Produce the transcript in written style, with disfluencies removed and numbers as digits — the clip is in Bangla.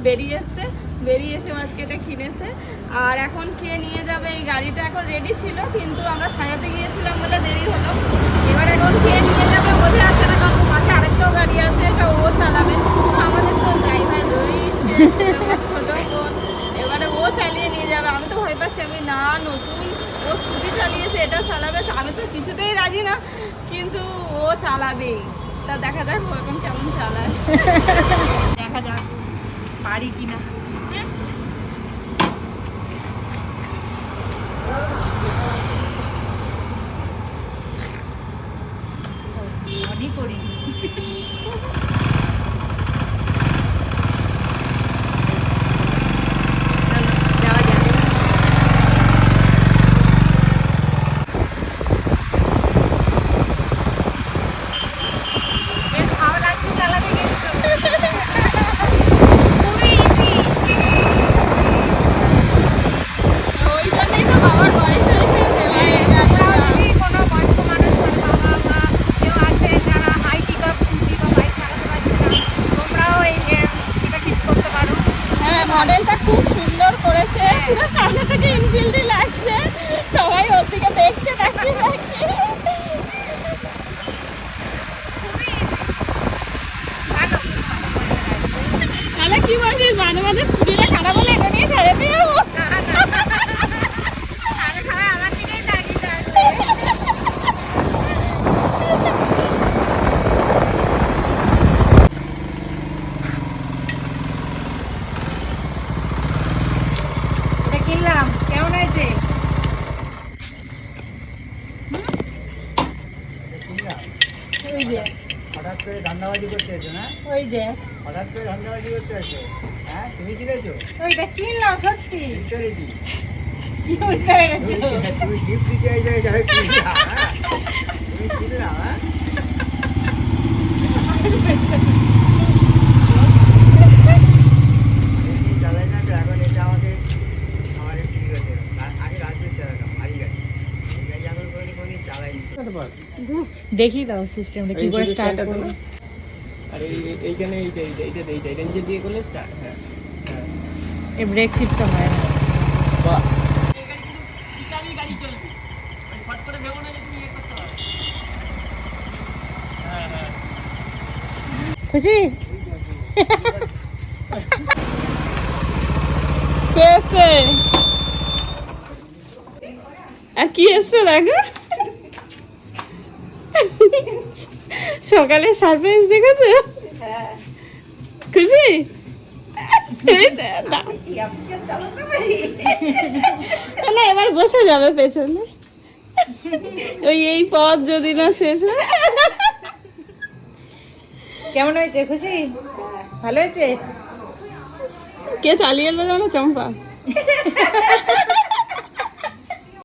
বেরিয়ে এসে মাছকে এটা কিনেছে। আর এখন কে নিয়ে যাবে, এই গাড়িটা এখন রেডি ছিল কিন্তু আমরা সাজাতে গিয়েছিলাম বলে দেরি হলো। এবার এখন কে নিয়ে যাবে বোঝা যাচ্ছে না, কারণ সাথে আরেকটাও গাড়ি আছে, এটা ও চালাবে। আমাদের তো ড্রাইভার রয়েছে, ছোট বোন, এবারে ও চালিয়ে নিয়ে যাবে। আমি তো ভয় পাচ্ছি, আমি না নতুন ও স্কুটি চালিয়েছে, এটা চালাবে, আমি তো কিছুতেই রাজি না, কিন্তু ও চালাবেই। তা দেখা যাক ও এখন কেমন চালায়, দেখা যাক পারি কিনা। অনেক করি মডেলটা খুব সুন্দর করেছে, পুরো সামনে থেকে ইনফিল্ডই লাগছে, সবাই ওর দিকে দেখছে, তাকিয়ে তাহলে কি বলছিস, মাঝে মাঝে স্কুটিটা খারাপ হলে এটা নিয়ে সাজাতে যাবো? আমার দিকেই তাকিয়ে থাকবে। কিনলাম, কেমন হয়েছে? ওই যে হঠাৎ করে ধান্দাবাজি করতে এসো না? ওই যে হঠাৎ করে ধান্দাবাজি করতে এসো? হ্যাঁ, তুমি কিনেছো? ওইটা কিনলাম সত্যি। বুঝতে পেরেছি। কি বুঝতে পেরেছো? তুমি গিফট দিতে এই জায়গায় কিনলাম, হ্যাঁ? তুমি কিনলাম, হ্যাঁ? চালাই না তো এখন, এটা আমাকে আমার একটু ই হচ্ছে। আগে রাজদূত চালাতাম, ভারী গাড়ি। এই গাড়ি এখন কোনোদিন চালাইনি। দেখি দাও সিস্টেমটা কি করে স্টার্ট করব। আর এইখানে এইটা নিচে দিয়ে করলে স্টার্ট। হ্যাঁ হ্যাঁ, এই ব্রেক চিপতে হয় না। বাহ, খুশি? কে এসছে? আর কি এসছে দেখো, সকালে সারপ্রাইজ দেখেছো? খুশি? না এবার বসে যাবে পেছনে, ওই এই পথ যদি না শেষ হয়। কেমন হয়েছে খুশি? ভালো হয়েছে? কে চালিয়ে এলো জানো? চম্পা।